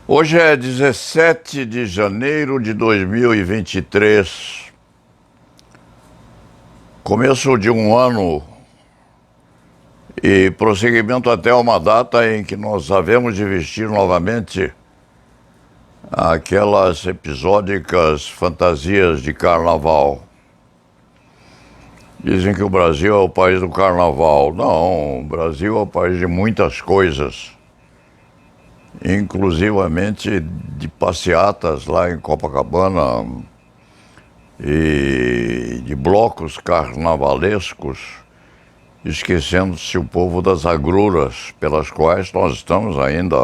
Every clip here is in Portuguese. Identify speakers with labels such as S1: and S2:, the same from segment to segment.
S1: Hoje é 17 de janeiro de 2023, começo de um ano e prosseguimento até uma data em que nós havemos de vestir novamente aquelas episódicas fantasias de carnaval. Dizem que o Brasil é o país do carnaval. Não, o Brasil é o país de muitas coisas, inclusivamente de passeatas lá em Copacabana e de blocos carnavalescos, esquecendo-se o povo das agruras pelas quais nós estamos ainda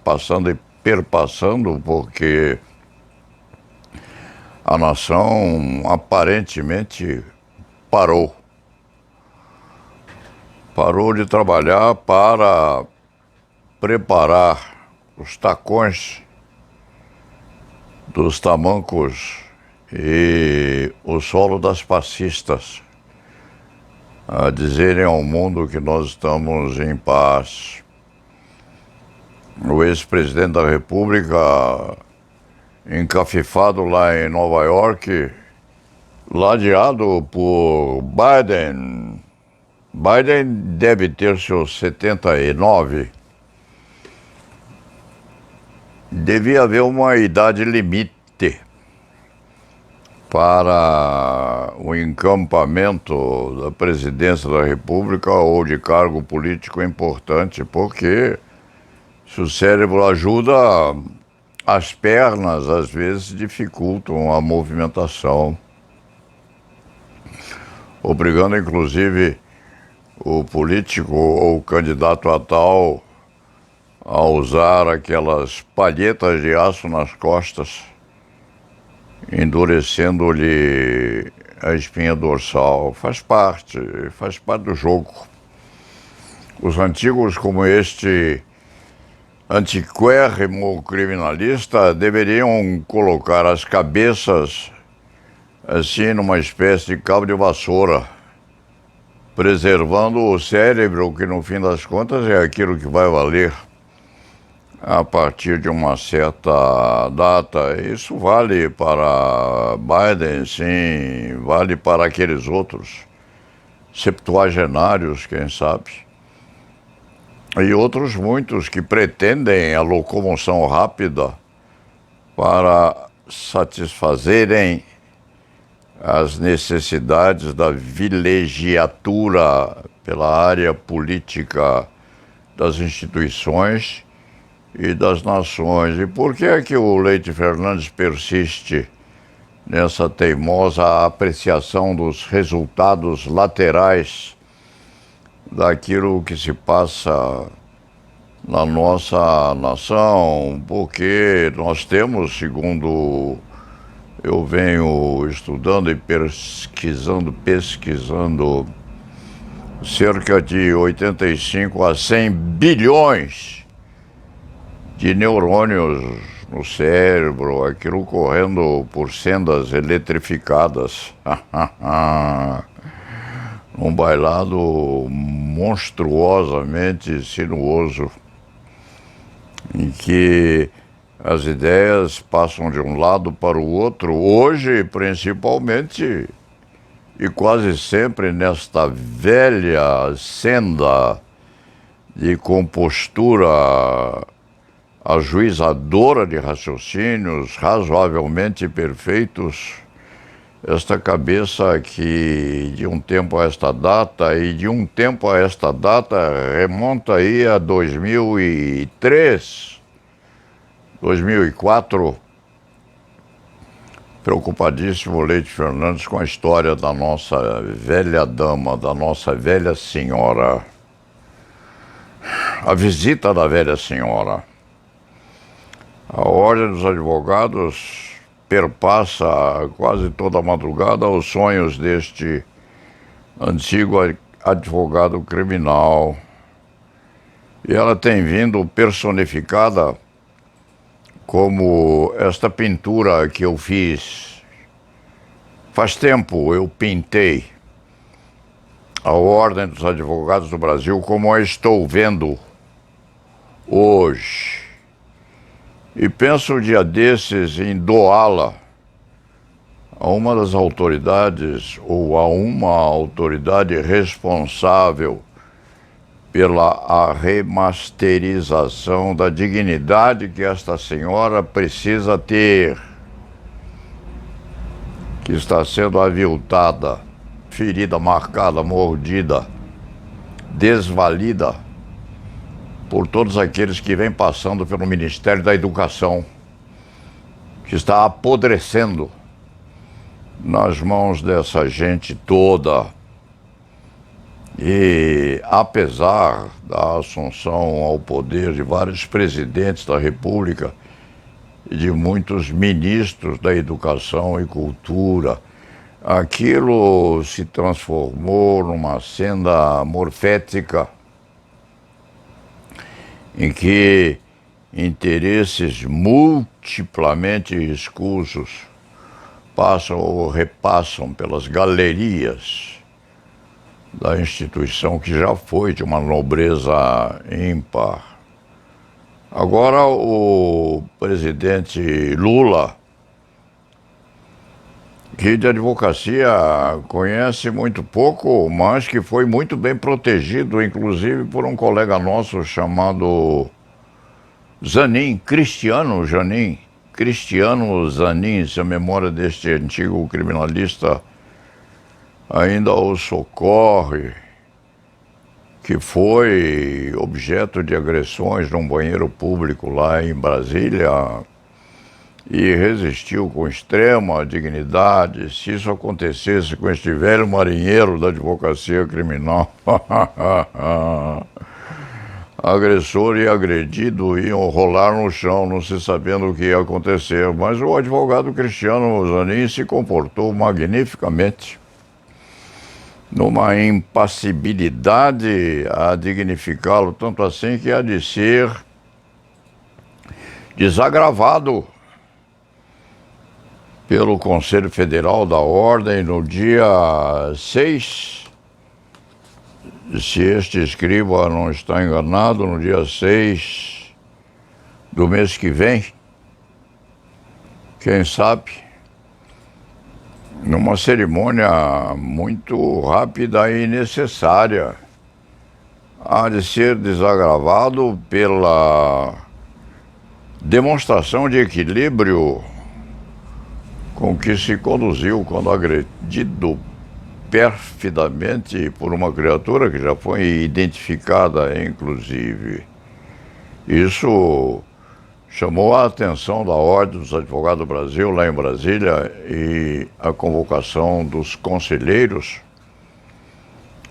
S1: passando e perpassando, porque a nação aparentemente parou. Parou de trabalhar para preparar os tacões dos tamancos e o solo das passistas, a dizerem ao mundo que nós estamos em paz. O ex-presidente da República, encafifado lá em Nova York, ladeado por Biden. Biden deve ter seus 79. Devia haver uma idade limite para o encampamento da presidência da República ou de cargo político importante, porque se o cérebro ajuda, as pernas às vezes dificultam a movimentação, obrigando inclusive o político ou o candidato a tal a usar aquelas palhetas de aço nas costas, endurecendo-lhe a espinha dorsal. Faz parte do jogo. Os antigos, como este antiquérrimo criminalista, deveriam colocar as cabeças assim numa espécie de cabo de vassoura, preservando o cérebro, que no fim das contas é aquilo que vai valer a partir de uma certa data. Isso vale para Biden, sim, vale para aqueles outros septuagenários, quem sabe, e outros muitos que pretendem a locomoção rápida para satisfazerem as necessidades da vilegiatura pela área política das instituições e das nações. E por que é que o Leite Fernandes persiste nessa teimosa apreciação dos resultados laterais daquilo que se passa na nossa nação? Porque nós temos, segundo eu venho estudando e pesquisando, cerca de 85 a 100 bilhões de neurônios no cérebro, aquilo correndo por sendas eletrificadas. Um bailado monstruosamente sinuoso, em que as ideias passam de um lado para o outro, hoje principalmente, e quase sempre nesta velha senda de compostura ajuizadora de raciocínios razoavelmente perfeitos, esta cabeça que de um tempo a esta data, e de um tempo a esta data remonta aí a 2003, 2004, preocupadíssimo Leite Fernandes com a história da nossa velha dama, da nossa velha senhora, a visita da velha senhora. A Ordem dos Advogados perpassa quase toda a madrugada os sonhos deste antigo advogado criminal. E ela tem vindo personificada como esta pintura que eu fiz. Faz tempo eu pintei a Ordem dos Advogados do Brasil como a estou vendo hoje. E penso um dia desses em doá-la a uma das autoridades ou a uma autoridade responsável pela remasterização da dignidade que esta senhora precisa ter, que está sendo aviltada, ferida, marcada, mordida, desvalida por todos aqueles que vêm passando pelo Ministério da Educação, que está apodrecendo nas mãos dessa gente toda. E apesar da assunção ao poder de vários presidentes da República e de muitos ministros da Educação e Cultura, aquilo se transformou numa senda morfética em que interesses multiplamente escusos passam ou repassam pelas galerias da instituição que já foi de uma nobreza ímpar. Agora o presidente Lula, que de advocacia conhece muito pouco, mas que foi muito bem protegido, inclusive por um colega nosso chamado Zanin, Cristiano Zanin, se a memória deste antigo criminalista ainda o socorre, que foi objeto de agressões num banheiro público lá em Brasília e resistiu com extrema dignidade. Se isso acontecesse com este velho marinheiro da advocacia criminal, agressor e agredido iam rolar no chão, não se sabendo o que ia acontecer. Mas o advogado Cristiano Zanin se comportou magnificamente, numa impassibilidade a dignificá-lo, tanto assim que há de ser desagravado pelo Conselho Federal da Ordem no dia 6, se este escriba não está enganado, no dia 6 do mês que vem, quem sabe, numa cerimônia muito rápida e necessária, há de ser desagravado pela demonstração de equilíbrio com que se conduziu quando agredido perfidamente por uma criatura que já foi identificada, inclusive. Isso chamou a atenção da Ordem dos Advogados do Brasil, lá em Brasília, e a convocação dos conselheiros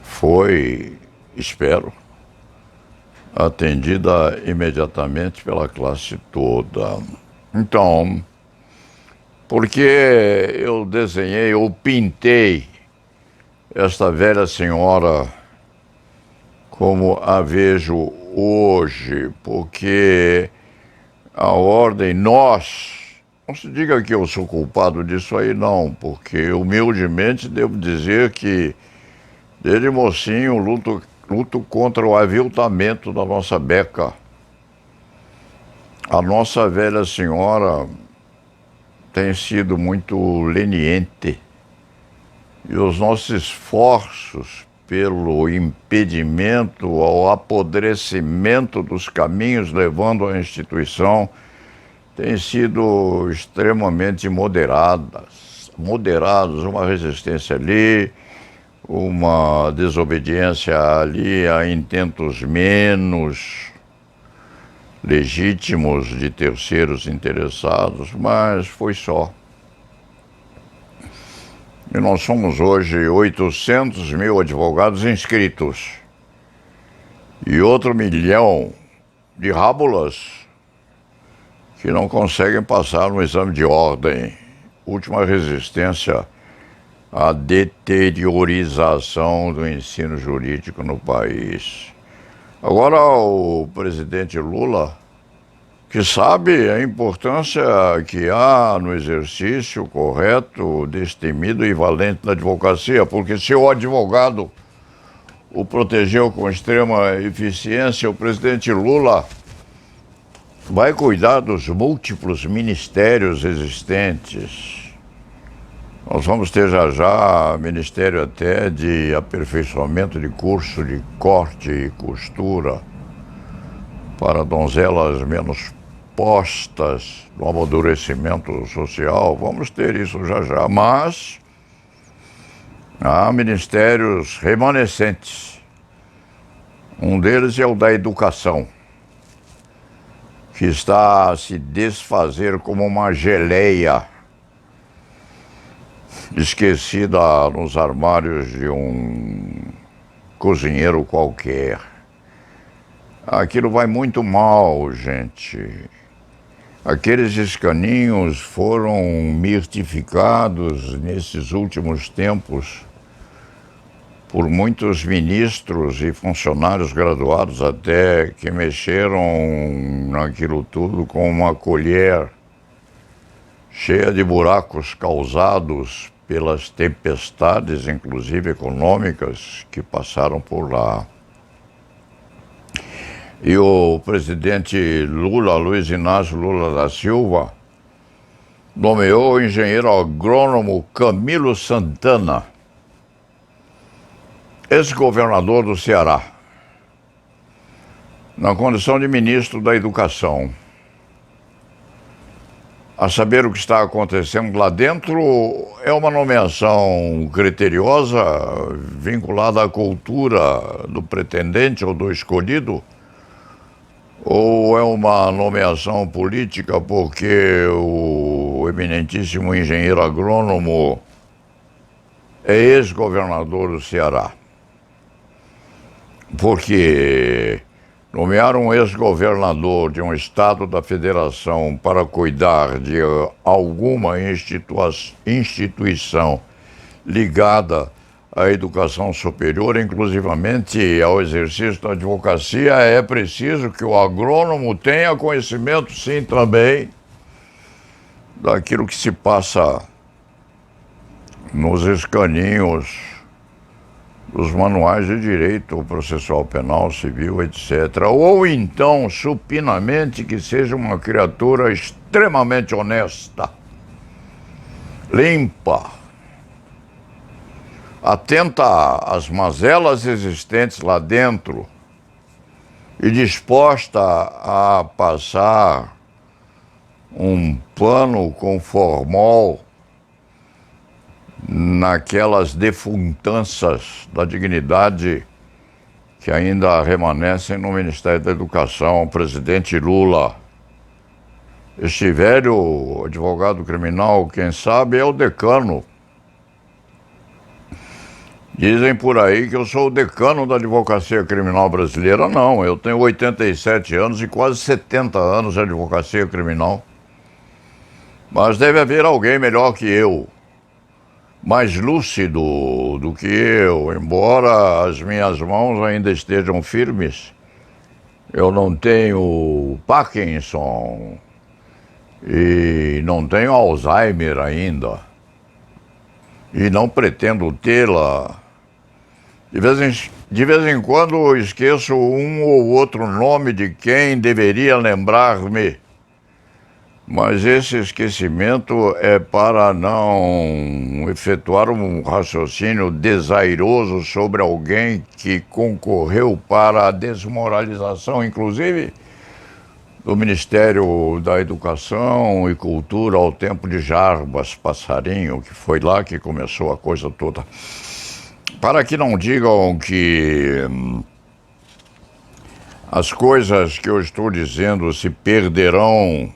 S1: foi, espero, atendida imediatamente pela classe toda. Então, porque eu desenhei ou pintei esta velha senhora como a vejo hoje? Porque a ordem, nós, não se diga que eu sou culpado disso aí não, porque humildemente devo dizer que desde mocinho luto contra o aviltamento da nossa beca. A nossa velha senhora tem sido muito leniente e os nossos esforços pelo impedimento ao apodrecimento dos caminhos levando à instituição têm sido extremamente moderados, uma resistência ali, uma desobediência ali a intentos menos legítimos de terceiros interessados, mas foi só. E nós somos hoje 800 mil advogados inscritos e outro 1 milhão de rábulas que não conseguem passar no exame de ordem. Última resistência à deteriorização do ensino jurídico no país. Agora o presidente Lula, que sabe a importância que há no exercício correto, destemido e valente da advocacia, porque se o advogado o protegeu com extrema eficiência, o presidente Lula vai cuidar dos múltiplos ministérios existentes. Nós vamos ter já ministério até de aperfeiçoamento de curso de corte e costura para donzelas menos postas no amadurecimento social. Vamos ter isso já, mas há ministérios remanescentes. Um deles é o da educação, que está a se desfazer como uma geleia esquecida nos armários de um cozinheiro qualquer. Aquilo vai muito mal, gente. Aqueles escaninhos foram mirtificados nesses últimos tempos por muitos ministros e funcionários graduados até, que mexeram naquilo tudo com uma colher cheia de buracos causados pelas tempestades, inclusive econômicas, que passaram por lá. E o presidente Lula, Luiz Inácio Lula da Silva, nomeou o engenheiro agrônomo Camilo Santana, ex-governador do Ceará, na condição de ministro da Educação. A saber o que está acontecendo lá dentro, é uma nomeação criteriosa, vinculada à cultura do pretendente ou do escolhido, ou é uma nomeação política porque o eminentíssimo engenheiro agrônomo é ex-governador do Ceará? Porque nomear um ex-governador de um estado da federação para cuidar de alguma instituição ligada à educação superior, inclusivamente ao exercício da advocacia, é preciso que o agrônomo tenha conhecimento, sim, também, daquilo que se passa nos escaninhos dos manuais de direito processual penal, civil, etc. Ou então, supinamente, que seja uma criatura extremamente honesta, limpa, atenta às mazelas existentes lá dentro e disposta a passar um pano com formol naquelas defuntanças da dignidade que ainda remanescem no Ministério da Educação, o presidente Lula. Este velho advogado criminal, quem sabe, é o decano. Dizem por aí que eu sou o decano da advocacia criminal brasileira. Não, eu tenho 87 anos e quase 70 anos de advocacia criminal. Mas deve haver alguém melhor que eu, mais lúcido do que eu, embora as minhas mãos ainda estejam firmes. Eu não tenho Parkinson e não tenho Alzheimer ainda. E não pretendo tê-la. De vez em quando esqueço um ou outro nome de quem deveria lembrar-me. Mas esse esquecimento é para não efetuar um raciocínio desairoso sobre alguém que concorreu para a desmoralização, inclusive, do Ministério da Educação e Cultura ao tempo de Jarbas Passarinho, que foi lá que começou a coisa toda. Para que não digam que as coisas que eu estou dizendo se perderão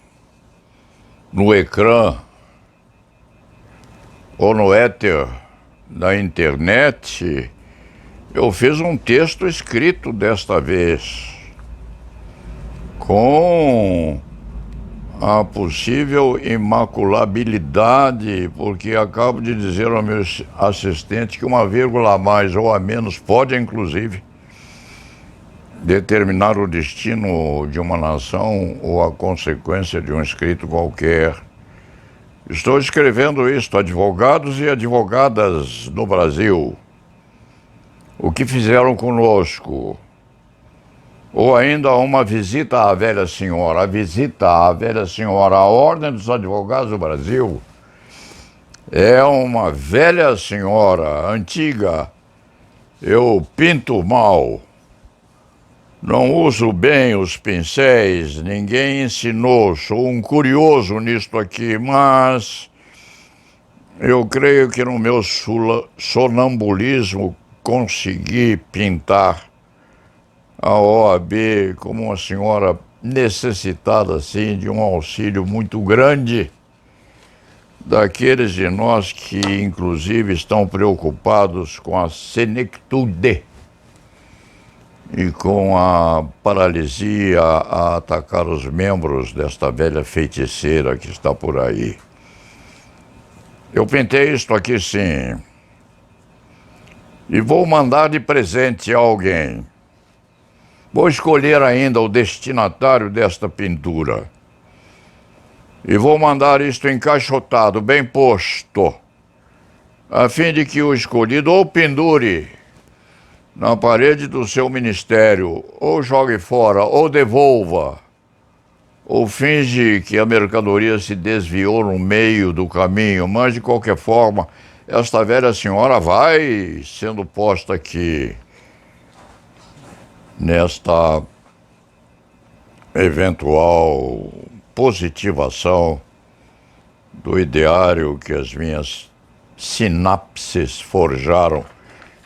S1: no ecrã ou no éter da internet, eu fiz um texto escrito desta vez com a possível imaculabilidade, porque acabo de dizer ao meu assistente que uma vírgula a mais ou a menos pode, inclusive, determinar o destino de uma nação ou a consequência de um escrito qualquer. Estou escrevendo isto, advogados e advogadas do Brasil. O que fizeram conosco? Ou ainda uma visita à velha senhora. A visita à velha senhora, a Ordem dos Advogados do Brasil, é uma velha senhora antiga. Eu pinto mal, não uso bem os pincéis, ninguém ensinou, sou um curioso nisto aqui, mas eu creio que no meu sonambulismo consegui pintar a OAB como uma senhora necessitada, assim, de um auxílio muito grande daqueles de nós que, inclusive, estão preocupados com a senectude e com a paralisia a atacar os membros desta velha feiticeira que está por aí. Eu pintei isto aqui, sim, e vou mandar de presente a alguém. Vou escolher ainda o destinatário desta pintura. E vou mandar isto encaixotado, bem posto, a fim de que o escolhido ou pendure na parede do seu ministério, ou jogue fora, ou devolva, ou finge que a mercadoria se desviou no meio do caminho, mas de qualquer forma, esta velha senhora vai sendo posta aqui nesta eventual positivação do ideário que as minhas sinapses forjaram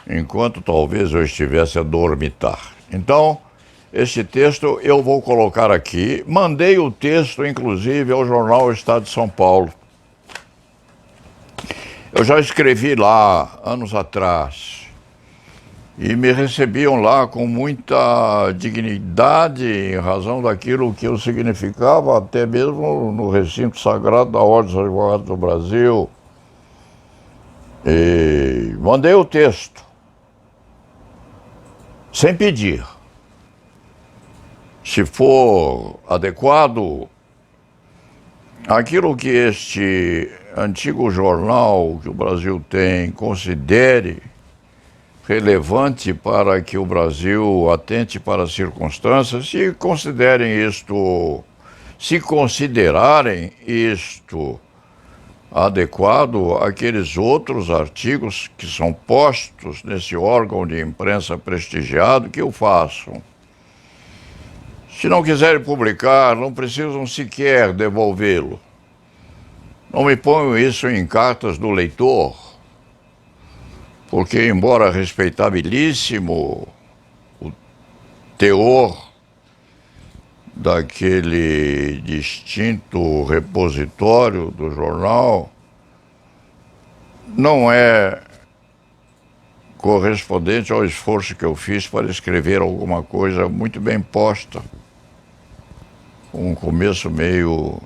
S1: enquanto talvez eu estivesse a dormitar. Então, este texto eu vou colocar aqui. Mandei o texto, inclusive, ao jornal Estado de São Paulo. Eu já escrevi lá, anos atrás, e me recebiam lá com muita dignidade em razão daquilo que eu significava, até mesmo no recinto sagrado da Ordem dos Advogados do Brasil. E mandei o texto, sem pedir. Se for adequado, aquilo que este antigo jornal que o Brasil tem considere relevante para que o Brasil atente para as circunstâncias, se considerarem isto adequado àqueles outros artigos que são postos nesse órgão de imprensa prestigiado, que o façam. Se não quiserem publicar, não precisam sequer devolvê-lo. Não me ponham isso em cartas do leitor, porque, embora respeitabilíssimo o teor daquele distinto repositório do jornal, não é correspondente ao esforço que eu fiz para escrever alguma coisa muito bem posta, com um começo meio...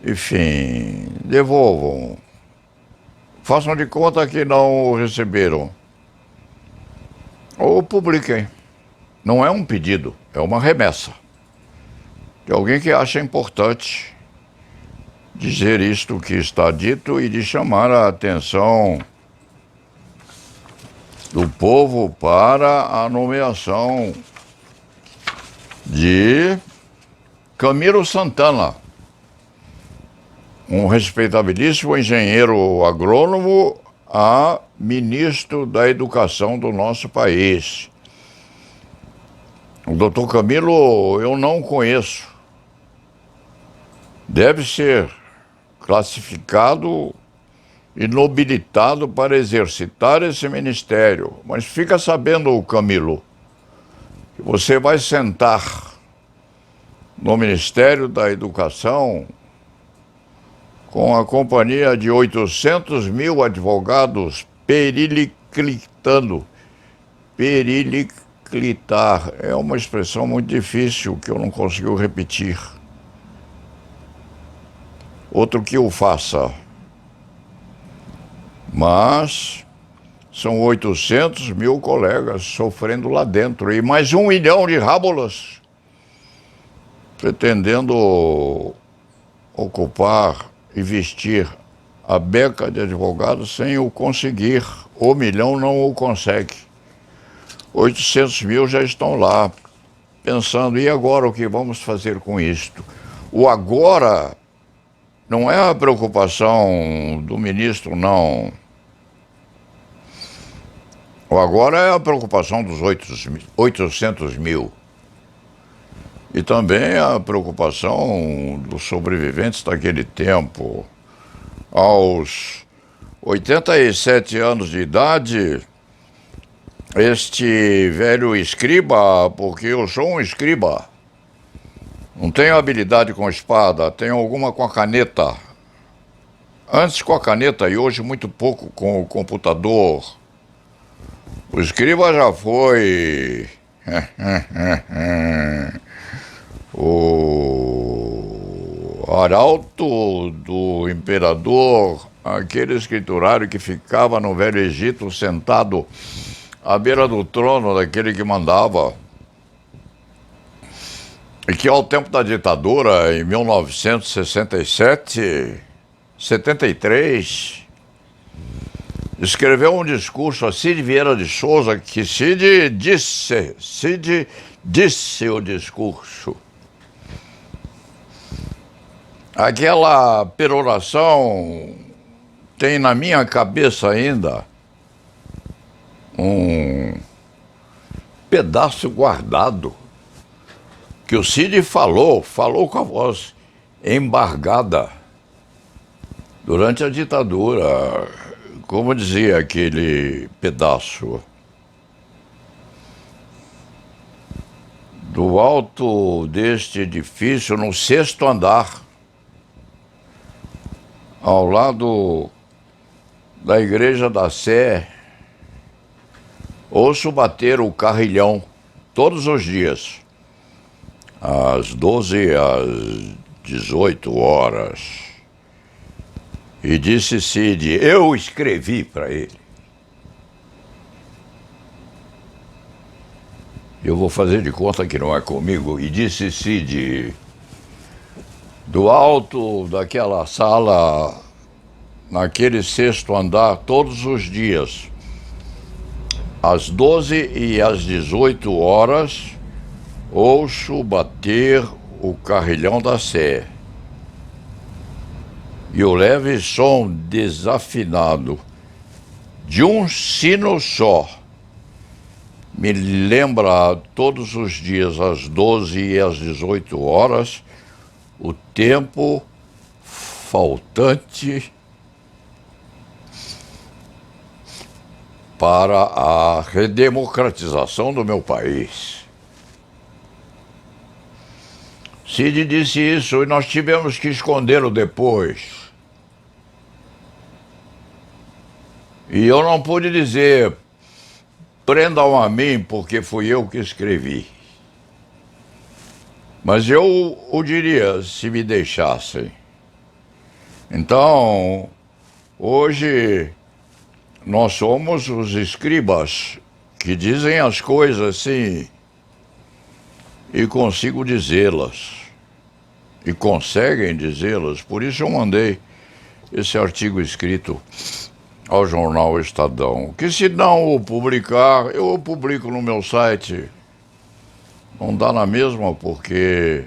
S1: Enfim, devolvam. Façam de conta que não o receberam. Ou publiquem. Não é um pedido, é uma remessa. De alguém que acha importante dizer isto que está dito e de chamar a atenção do povo para a nomeação de Camilo Santana, um respeitabilíssimo engenheiro agrônomo, a ministro da Educação do nosso país. O doutor Camilo eu não conheço. Deve ser classificado e nobilitado para exercitar esse ministério. Mas fica sabendo, Camilo, que você vai sentar no Ministério da Educação com a companhia de 800 mil advogados periliclitando. Periliclitar é uma expressão muito difícil que eu não consigo repetir. Outro que o faça. Mas são 800 mil colegas sofrendo lá dentro e mais 1 milhão de rábulas pretendendo ocupar e vestir a beca de advogado sem o conseguir. 1 milhão não o consegue. 800 mil já estão lá, pensando, e agora o que vamos fazer com isto? O agora não é a preocupação do ministro, não. O agora é a preocupação dos 800 mil. E também a preocupação dos sobreviventes daquele tempo. Aos 87 anos de idade, este velho escriba, porque eu sou um escriba, não tenho habilidade com espada, tenho alguma com a caneta. Antes com a caneta e hoje muito pouco com o computador. O escriba já foi o arauto do imperador, aquele escriturário que ficava no Velho Egito sentado à beira do trono daquele que mandava. E que ao tempo da ditadura, em 1967, 73, escreveu um discurso a Cid Vieira de Souza, que Cid disse o discurso. Aquela peroração tem na minha cabeça ainda um pedaço guardado que o Cid falou com a voz embargada durante a ditadura. Como dizia aquele pedaço: do alto deste edifício, no 6º andar, ao lado da Igreja da Sé, ouço bater o carrilhão todos os dias, às 12 às 18 horas. E disse Cid, eu escrevi para ele. Eu vou fazer de conta que não é comigo. E disse Cid, do alto daquela sala, naquele 6º andar, todos os dias, às 12 e às 18 horas, ouço bater o carrilhão da Sé. E o leve som desafinado de um sino só me lembra todos os dias, às 12 e às 18 horas, o tempo faltante para a redemocratização do meu país. Cid disse isso e nós tivemos que escondê-lo depois. E eu não pude dizer, prendam a mim porque fui eu que escrevi. Mas eu o diria se me deixassem. Então, hoje nós somos os escribas que dizem as coisas assim e consigo dizê-las. E conseguem dizê-las. Por isso eu mandei esse artigo escrito ao jornal Estadão, que se não o publicar, eu o publico no meu site. Não dá na mesma, porque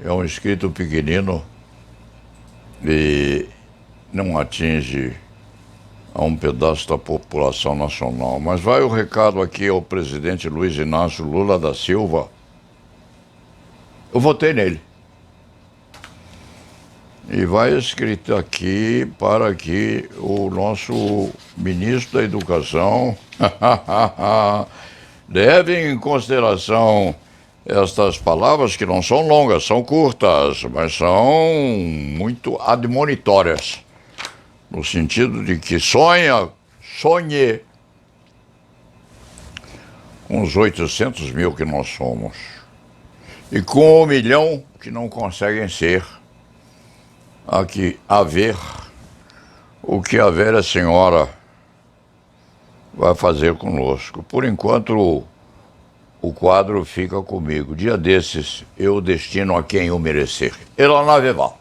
S1: é um escrito pequenino e não atinge a um pedaço da população nacional. Mas vai o recado aqui ao presidente Luiz Inácio Lula da Silva. Eu votei nele. E vai escrito aqui para que o nosso ministro da Educação leve em consideração estas palavras que não são longas, são curtas, mas são muito admonitórias, no sentido de que sonhe com os 800 mil que nós somos e com 1 milhão que não conseguem ser. Aqui a ver o que a velha senhora vai fazer conosco. Por enquanto, o quadro fica comigo. Dia desses, eu destino a quem o merecer. Ela Naveval.